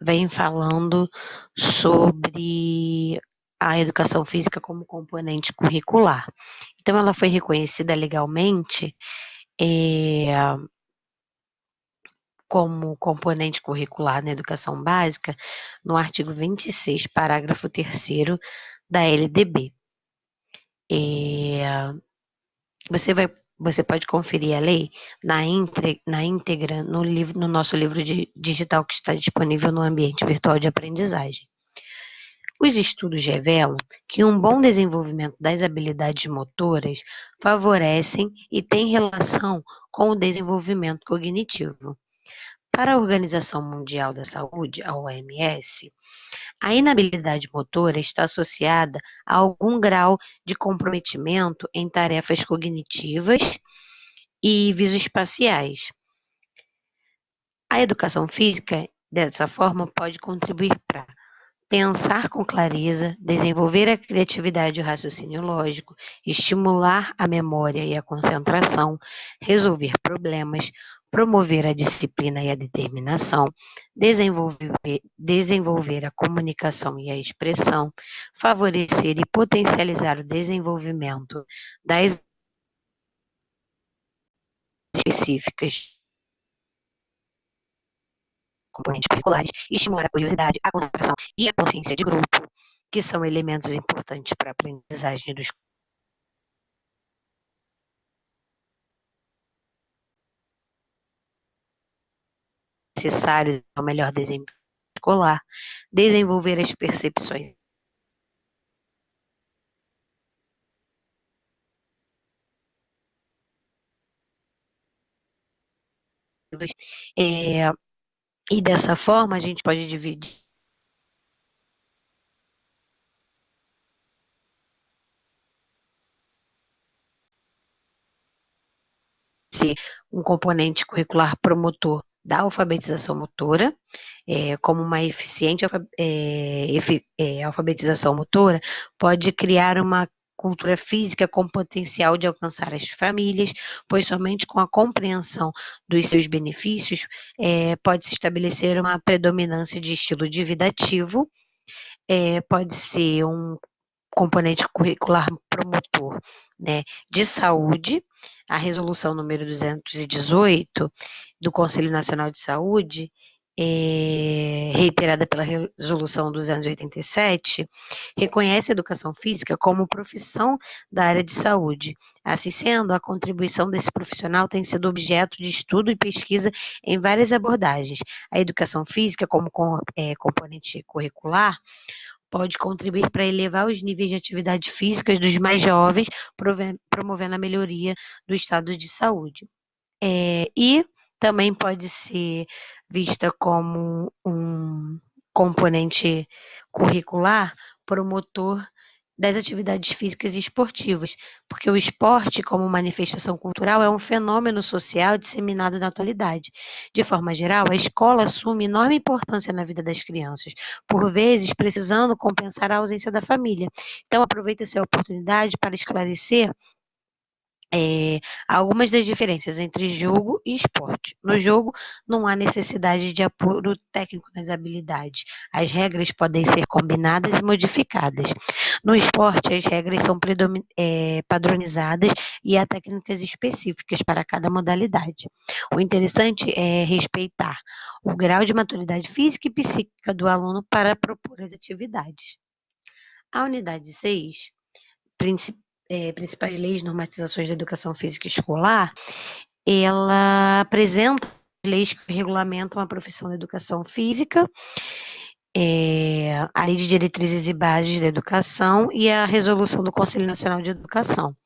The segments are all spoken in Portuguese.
vem falando sobre a educação física como componente curricular. Então, ela foi reconhecida legalmente é, como componente curricular na educação básica no artigo 26, parágrafo 3º da LDB. Você pode conferir a lei na íntegra no nosso livro digital que está disponível no ambiente virtual de aprendizagem. Os estudos revelam que um bom desenvolvimento das habilidades motoras favorecem e tem relação com o desenvolvimento cognitivo. Para a Organização Mundial da Saúde, a OMS, a inabilidade motora está associada a algum grau de comprometimento em tarefas cognitivas e visoespaciais. A educação física, dessa forma, pode contribuir para pensar com clareza, desenvolver a criatividade e o raciocínio lógico, estimular a memória e a concentração, resolver problemas, promover a disciplina e a determinação, desenvolver a comunicação e a expressão, favorecer e potencializar o desenvolvimento das específicas componentes curriculares, estimular a curiosidade, a concentração e a consciência de grupo, que são elementos importantes para a aprendizagem dos necessários ao melhor desempenho escolar, desenvolver as percepções é, e dessa forma a gente pode dividir um componente curricular promotor da alfabetização motora, como uma eficiente alfabetização motora, pode criar uma cultura física com potencial de alcançar as famílias, pois somente com a compreensão dos seus benefícios pode-se estabelecer uma predominância de estilo de vida ativo, pode ser um componente curricular promotor, né, de saúde. A resolução número 218 do Conselho Nacional de Saúde, reiterada pela resolução 287, reconhece a educação física como profissão da área de saúde. Assim sendo, a contribuição desse profissional tem sido objeto de estudo e pesquisa em várias abordagens. A educação física, como componente curricular, pode contribuir para elevar os níveis de atividade física dos mais jovens, promovendo a melhoria do estado de saúde. E também pode ser vista como um componente curricular promotor das atividades físicas e esportivas, porque o esporte, como manifestação cultural, é um fenômeno social disseminado na atualidade. De forma geral, a escola assume enorme importância na vida das crianças, por vezes precisando compensar a ausência da família. Então, aproveita-se a oportunidade para esclarecer algumas das diferenças entre jogo e esporte. No jogo, não há necessidade de apuro técnico nas habilidades. As regras podem ser combinadas e modificadas. No esporte, as regras são padronizadas e há técnicas específicas para cada modalidade. O interessante é respeitar o grau de maturidade física e psíquica do aluno para propor as atividades. A unidade 6, principais leis e normatizações da educação física escolar, ela apresenta leis que regulamentam a profissão da educação física, a Lei de Diretrizes e Bases da Educação e a Resolução do Conselho Nacional de Educação,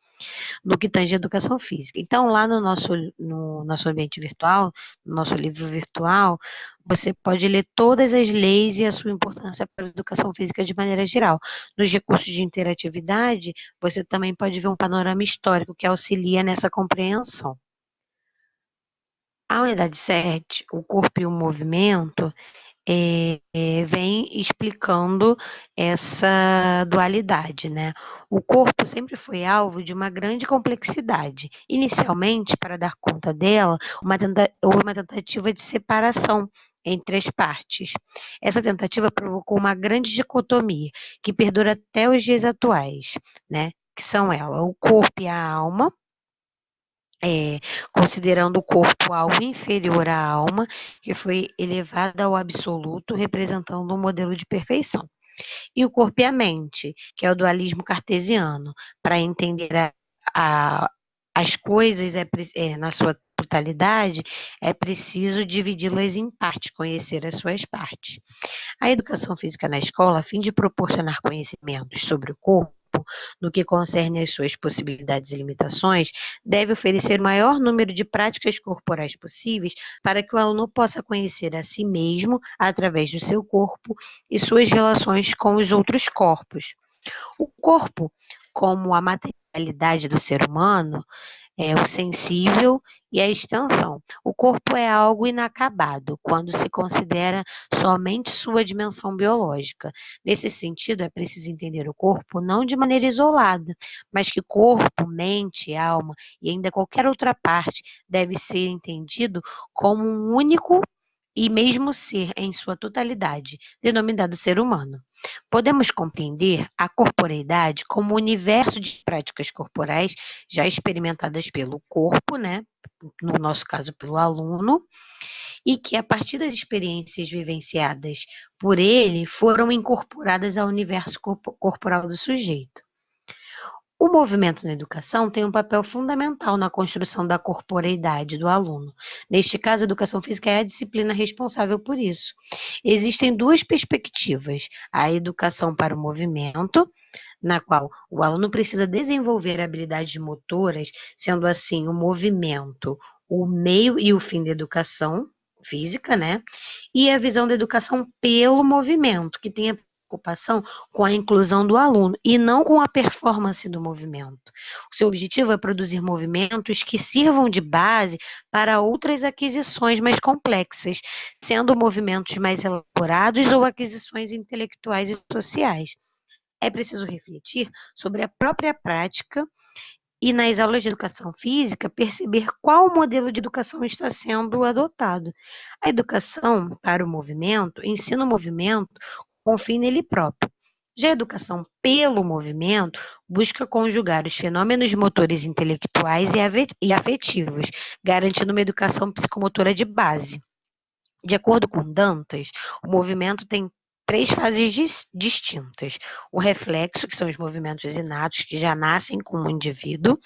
no que tange a educação física. Então, lá no nosso ambiente virtual, no nosso livro virtual, você pode ler todas as leis e a sua importância para a educação física de maneira geral. Nos recursos de interatividade, você também pode ver um panorama histórico que auxilia nessa compreensão. A unidade 7, o corpo e o movimento, vem explicando essa dualidade, né? O corpo sempre foi alvo de uma grande complexidade. Inicialmente, para dar conta dela, houve uma tentativa de separação entre as partes. Essa tentativa provocou uma grande dicotomia que perdura até os dias atuais, né? Que são o corpo e a alma, considerando o corpo algo inferior à alma, que foi elevada ao absoluto, representando um modelo de perfeição. E o corpo e a mente, que é o dualismo cartesiano, para entender as coisas na sua totalidade, é preciso dividi-las em partes, conhecer as suas partes. A educação física na escola, a fim de proporcionar conhecimentos sobre o corpo, no que concerne às suas possibilidades e limitações, deve oferecer o maior número de práticas corporais possíveis para que o aluno possa conhecer a si mesmo através do seu corpo e suas relações com os outros corpos. O corpo, como a materialidade do ser humano, é o sensível e a extensão. O corpo é algo inacabado quando se considera somente sua dimensão biológica. Nesse sentido, é preciso entender o corpo não de maneira isolada, mas que corpo, mente, alma e ainda qualquer outra parte deve ser entendido como um único e mesmo ser em sua totalidade, denominado ser humano. Podemos compreender a corporeidade como um universo de práticas corporais já experimentadas pelo corpo, né? No nosso caso, pelo aluno, e que, a partir das experiências vivenciadas por ele, foram incorporadas ao universo corporal do sujeito. O movimento na educação tem um papel fundamental na construção da corporeidade do aluno. Neste caso, a educação física é a disciplina responsável por isso. Existem duas perspectivas: a educação para o movimento, na qual o aluno precisa desenvolver habilidades motoras, sendo assim o movimento o meio e o fim da educação física, né? E a visão da educação pelo movimento, que tem a preocupação com a inclusão do aluno e não com a performance do movimento. O seu objetivo é produzir movimentos que sirvam de base para outras aquisições mais complexas, sendo movimentos mais elaborados ou aquisições intelectuais e sociais. É preciso refletir sobre a própria prática e, nas aulas de educação física, perceber qual modelo de educação está sendo adotado. A educação para o movimento ensina o movimento com fim nele próprio. Já a educação pelo movimento busca conjugar os fenômenos motores intelectuais e afetivos, garantindo uma educação psicomotora de base. De acordo com Dantas, o movimento tem três fases distintas: o reflexo, que são os movimentos inatos que já nascem com o indivíduo;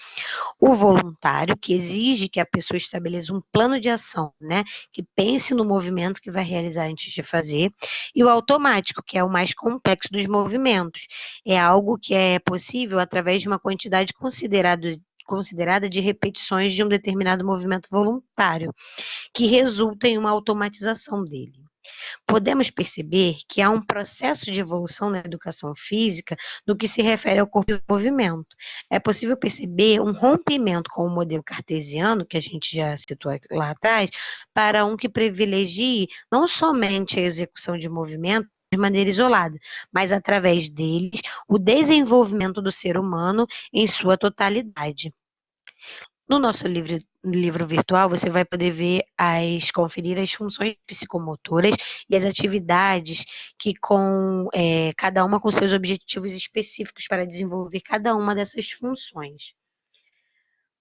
o voluntário, que exige que a pessoa estabeleça um plano de ação, né, que pense no movimento que vai realizar antes de fazer; e o automático, que é o mais complexo dos movimentos. É algo que é possível através de uma quantidade considerada de repetições de um determinado movimento voluntário, que resulta em uma automatização dele. Podemos perceber que há um processo de evolução na educação física no que se refere ao corpo e movimento. É possível perceber um rompimento com o modelo cartesiano, que a gente já citou lá atrás, para um que privilegie não somente a execução de movimentos de maneira isolada, mas através deles o desenvolvimento do ser humano em sua totalidade. No nosso livro virtual, você vai poder conferir as funções psicomotoras e as atividades que cada uma com seus objetivos específicos para desenvolver cada uma dessas funções.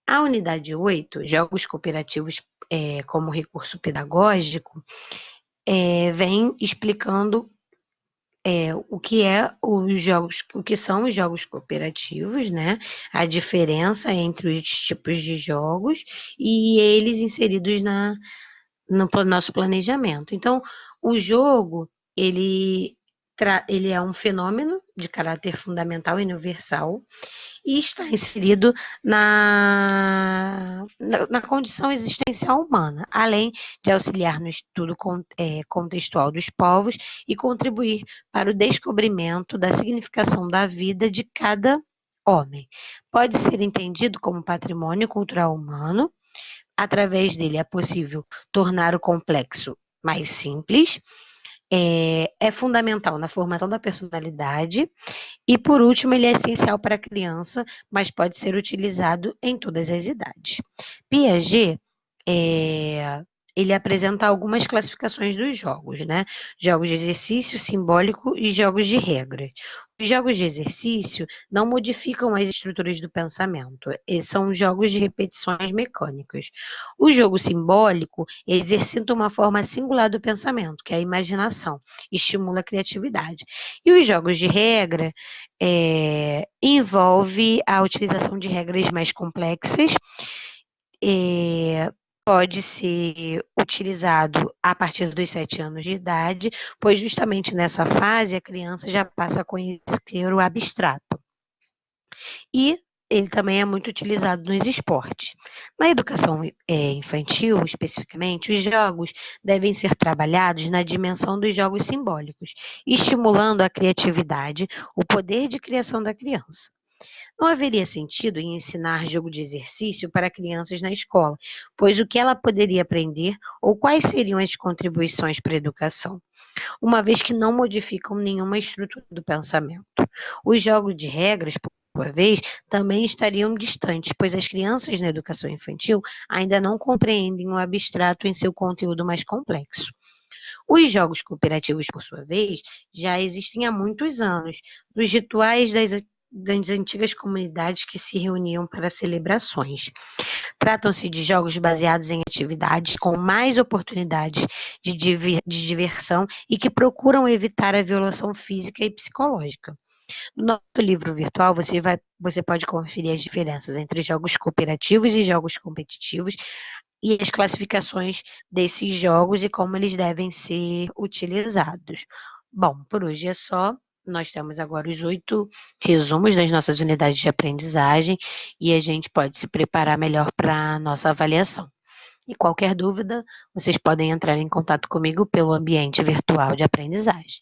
A unidade 8, Jogos Cooperativos como Recurso Pedagógico, vem explicando o que são os jogos cooperativos, né? A diferença entre os tipos de jogos e eles inseridos no nosso planejamento. Então, o jogo, ele é um fenômeno de caráter fundamental e universal e está inserido na condição existencial humana, além de auxiliar no estudo contextual dos povos e contribuir para o descobrimento da significação da vida de cada homem. Pode ser entendido como patrimônio cultural humano. Através dele é possível tornar o complexo mais simples é fundamental na formação da personalidade e, por último, ele é essencial para a criança, mas pode ser utilizado em todas as idades. Piaget, é, ele apresenta algumas classificações dos jogos, né? Jogos de exercício simbólico e jogos de regras. Os jogos de exercício não modificam as estruturas do pensamento, são jogos de repetições mecânicas. O jogo simbólico exercita uma forma singular do pensamento, que é a imaginação, estimula a criatividade. E os jogos de regra envolve a utilização de regras mais complexas, pode ser utilizado a partir dos 7 anos de idade, pois justamente nessa fase a criança já passa a conhecer o abstrato. E ele também é muito utilizado nos esportes. Na educação infantil, especificamente, os jogos devem ser trabalhados na dimensão dos jogos simbólicos, estimulando a criatividade, o poder de criação da criança. Não haveria sentido em ensinar jogo de exercício para crianças na escola, pois o que ela poderia aprender ou quais seriam as contribuições para a educação, uma vez que não modificam nenhuma estrutura do pensamento. Os jogos de regras, por sua vez, também estariam distantes, pois as crianças na educação infantil ainda não compreendem o abstrato em seu conteúdo mais complexo. Os jogos cooperativos, por sua vez, já existem há muitos anos, dos rituais das antigas comunidades que se reuniam para celebrações. Tratam-se de jogos baseados em atividades com mais oportunidades de diversão e que procuram evitar a violação física e psicológica. No nosso livro virtual, você pode conferir as diferenças entre jogos cooperativos e jogos competitivos e as classificações desses jogos e como eles devem ser utilizados. Bom, por hoje é só. Nós temos agora os 8 resumos das nossas unidades de aprendizagem e a gente pode se preparar melhor para a nossa avaliação. E qualquer dúvida, vocês podem entrar em contato comigo pelo ambiente virtual de aprendizagem.